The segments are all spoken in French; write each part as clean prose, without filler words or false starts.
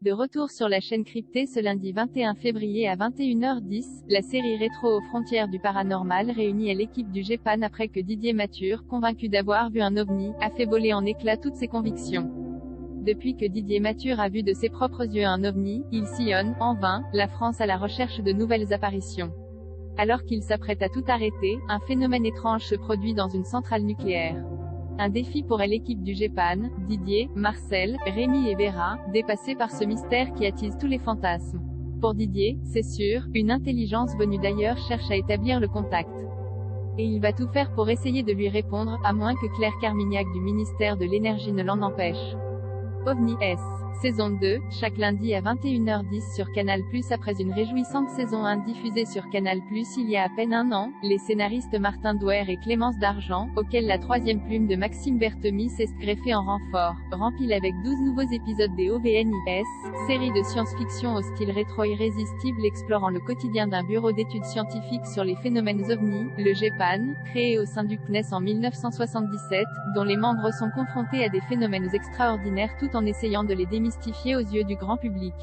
De retour sur la chaîne cryptée ce lundi 21 février à 21h10, la série rétro aux frontières du paranormal réunit à l'équipe du GEPAN après que Didier Mathur, convaincu d'avoir vu un ovni, a fait voler en éclats toutes ses convictions. Depuis que Didier Mathur a vu de ses propres yeux un ovni, il sillonne, en vain, la France à la recherche de nouvelles apparitions. Alors qu'il s'apprête à tout arrêter, un phénomène étrange se produit dans une centrale nucléaire. Un défi pour l'équipe du GEPAN, Didier, Marcel, Rémi et Vera, dépassés par ce mystère qui attise tous les fantasmes. Pour Didier, c'est sûr, une intelligence venue d'ailleurs cherche à établir le contact. Et il va tout faire pour essayer de lui répondre, à moins que Claire Carmignac du ministère de l'Énergie ne l'en empêche. OVNI S. Saison 2, chaque lundi à 21h10 sur Canal+. Après une réjouissante saison 1 diffusée sur Canal+, il y a à peine un an, les scénaristes Martin Douer et Clémence Dargent, auxquels la troisième plume de Maxime Berthemy s'est greffée en renfort, remplit avec 12 nouveaux épisodes des OVNI-S, série de science-fiction au style rétro irrésistible explorant le quotidien d'un bureau d'études scientifiques sur les phénomènes ovnis, le GEPAN, créé au sein du CNES en 1977, dont les membres sont confrontés à des phénomènes extraordinaires tout en essayant de les démystifier aux yeux du grand public.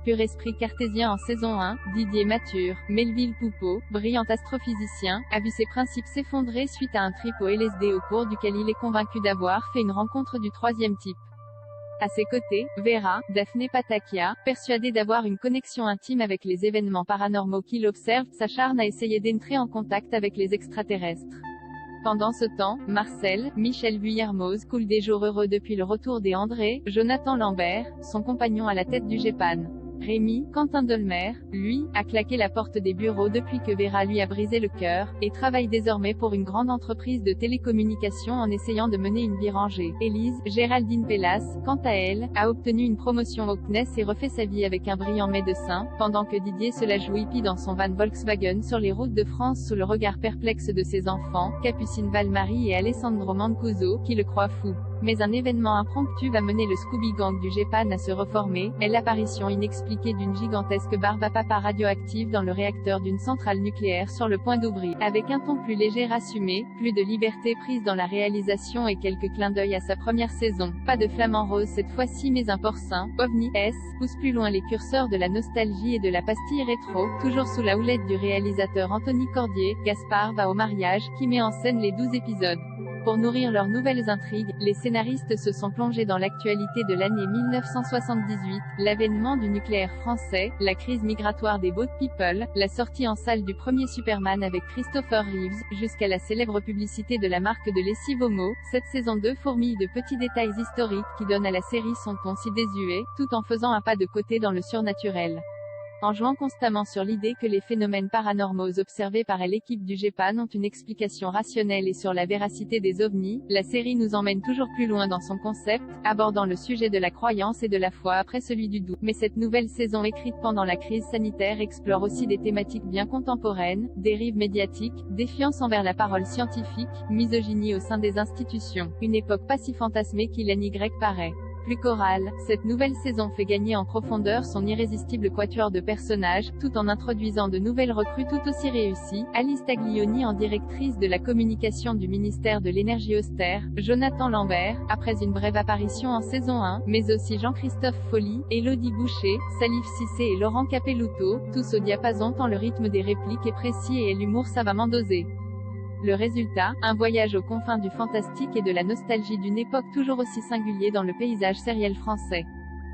Pur esprit cartésien en saison 1, Didier Mathur, Melville Poupeau, brillant astrophysicien, a vu ses principes s'effondrer suite à un trip au LSD au cours duquel il est convaincu d'avoir fait une rencontre du troisième type. À ses côtés, Vera, Daphné Patakia, persuadée d'avoir une connexion intime avec les événements paranormaux qu'il observe, s'acharne à essayer d'entrer en contact avec les extraterrestres. Pendant ce temps, Marcel, Michel Vuillermoz coule des jours heureux depuis le retour des André, Jonathan Lambert, son compagnon à la tête du GEPAN. Rémi, Quentin Dolmer, lui, a claqué la porte des bureaux depuis que Vera lui a brisé le cœur, et travaille désormais pour une grande entreprise de télécommunications en essayant de mener une vie rangée. Élise, Géraldine Pellas, quant à elle, a obtenu une promotion au CNES et refait sa vie avec un brillant médecin, pendant que Didier se la joue hippie dans son van Volkswagen sur les routes de France sous le regard perplexe de ses enfants, Capucine Valmarie et Alessandro Mancuso, qui le croient fou. Mais un événement impromptu va mener le Scooby Gang du GEPAN à se reformer, et l'apparition inexpliquée d'une gigantesque barbe à papa radioactive dans le réacteur d'une centrale nucléaire sur le point d'ouvrir. Avec un ton plus léger assumé, plus de liberté prise dans la réalisation et quelques clins d'œil à sa première saison. Pas de flamant rose cette fois-ci mais un porcin, OVNI S, pousse plus loin les curseurs de la nostalgie et de la pastille rétro, toujours sous la houlette du réalisateur Anthony Cordier. Gaspard va au mariage, qui met en scène les 12 épisodes. Pour nourrir leurs nouvelles intrigues, les scénaristes se sont plongés dans l'actualité de l'année 1978, l'avènement du nucléaire français, la crise migratoire des boat people, la sortie en salle du premier Superman avec Christopher Reeves, jusqu'à la célèbre publicité de la marque de lessive Homo. Cette saison 2 fourmille de petits détails historiques qui donnent à la série son ton si désuet, tout en faisant un pas de côté dans le surnaturel. En jouant constamment sur l'idée que les phénomènes paranormaux observés par l'équipe du GEPAN ont une explication rationnelle et sur la véracité des ovnis, la série nous emmène toujours plus loin dans son concept, abordant le sujet de la croyance et de la foi après celui du doute. Mais cette nouvelle saison écrite pendant la crise sanitaire explore aussi des thématiques bien contemporaines, dérives médiatiques, défiance envers la parole scientifique, misogynie au sein des institutions, une époque pas si fantasmée qu'il n'y paraît. Plus chorale, cette nouvelle saison fait gagner en profondeur son irrésistible quatuor de personnages, tout en introduisant de nouvelles recrues tout aussi réussies, Alice Taglioni en directrice de la communication du ministère de l'Énergie austère, Jonathan Lambert, après une brève apparition en saison 1, mais aussi Jean-Christophe Folly, Élodie Boucher, Salif Cissé et Laurent Capelluto, tous au diapason tant le rythme des répliques est précis et l'humour savamment dosé. Le résultat, un voyage aux confins du fantastique et de la nostalgie d'une époque toujours aussi singulier dans le paysage sériel français.